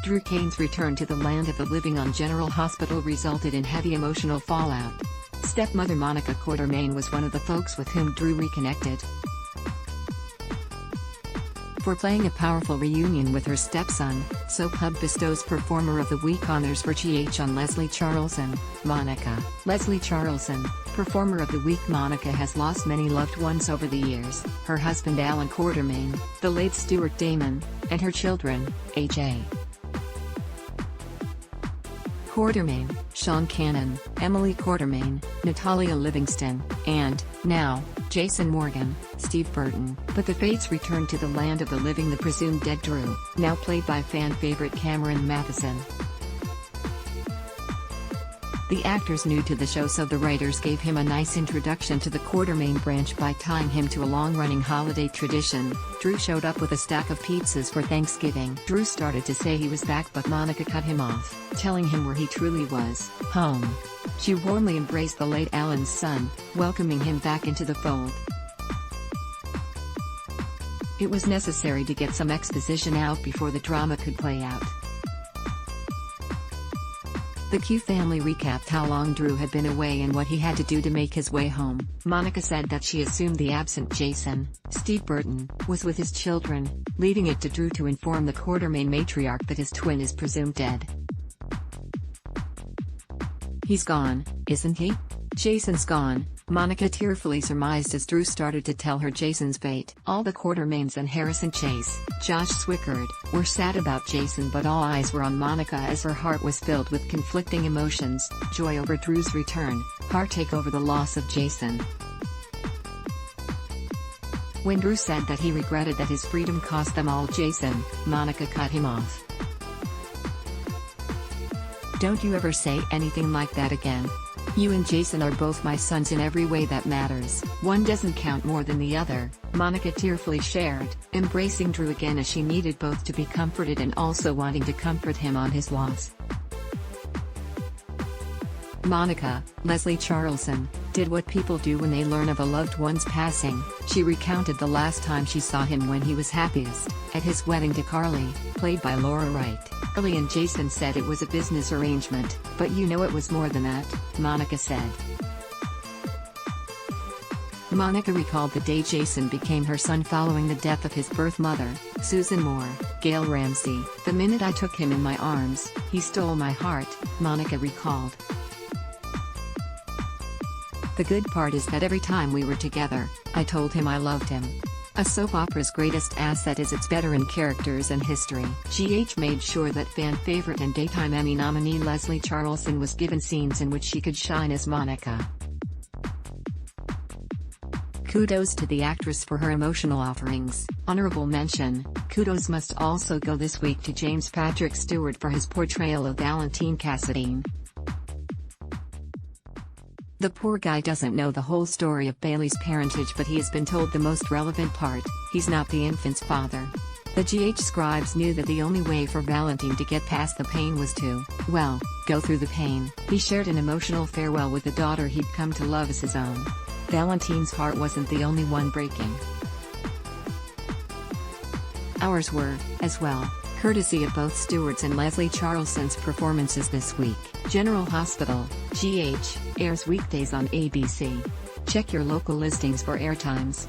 Drew Cain's return to the land of the living on General Hospital resulted in heavy emotional fallout. Stepmother Monica Quartermain was one of the folks with whom Drew reconnected. For playing a powerful reunion with her stepson, Soap Hub bestows Performer of the Week honors for GH on Leslie Charleson, Monica. Leslie Charleson, Performer of the Week. Monica has lost many loved ones over the years: her husband Alan Quartermain, the late Stuart Damon, and her children, AJ Quartermain, Sean Cannon, Emily Quartermain, Natalia Livingston, and, now, Jason Morgan, Steve Burton. But the fates return to the land of the living. The presumed dead Drew, now played by fan favorite Cameron Matheson. The actor's new to the show, so the writers gave him a nice introduction to the Quartermain branch by tying him to a long-running holiday tradition. Drew showed up with a stack of pizzas for Thanksgiving. Drew started to say he was back, but Monica cut him off, telling him where he truly was, home. She warmly embraced the late Alan's son, welcoming him back into the fold. It was necessary to get some exposition out before the drama could play out. The Q family recapped how long Drew had been away and what he had to do to make his way home. Monica said that she assumed the absent Jason, Steve Burton, was with his children, leaving it to Drew to inform the Quartermain matriarch that his twin is presumed dead. "He's gone, isn't he? Jason's gone," Monica tearfully surmised as Drew started to tell her Jason's fate. All the Quartermains and Harrison Chase, Josh Swickard, were sad about Jason, but all eyes were on Monica as her heart was filled with conflicting emotions: joy over Drew's return, heartache over the loss of Jason. When Drew said that he regretted that his freedom cost them all Jason, Monica cut him off. "Don't you ever say anything like that again. You and Jason are both my sons in every way that matters. One doesn't count more than the other," Monica tearfully shared, embracing Drew again as she needed both to be comforted and also wanting to comfort him on his loss. Monica, Leslie Charleson, did what people do when they learn of a loved one's passing. She recounted the last time she saw him when he was happiest, at his wedding to Carly, played by Laura Wright. "Carly and Jason said it was a business arrangement, but you know it was more than that," Monica said. Monica recalled the day Jason became her son following the death of his birth mother, Susan Moore, Gail Ramsey. "The minute I took him in my arms, he stole my heart," Monica recalled. "The good part is that every time we were together, I told him I loved him." A soap opera's greatest asset is its veteran characters and history. GH made sure that fan favorite and Daytime Emmy nominee Leslie Charleson was given scenes in which she could shine as Monica. Kudos to the actress for her emotional offerings. Honorable mention, kudos must also go this week to James Patrick Stewart for his portrayal of Valentine Cassadine. The poor guy doesn't know the whole story of Bailey's parentage, but he has been told the most relevant part: he's not the infant's father. The GH scribes knew that the only way for Valentine to get past the pain was to, well, go through the pain. He shared an emotional farewell with the daughter he'd come to love as his own. Valentine's heart wasn't the only one breaking. Ours were, as well, courtesy of both Stewart's and Leslie Charleson's performances this week. General Hospital, GH, airs weekdays on ABC. Check your local listings for airtimes.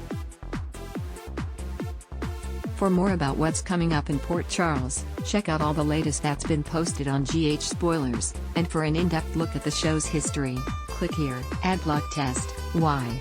For more about what's coming up in Port Charles, check out all the latest that's been posted on GH Spoilers, and for an in-depth look at the show's history, click here. Ad block test, why?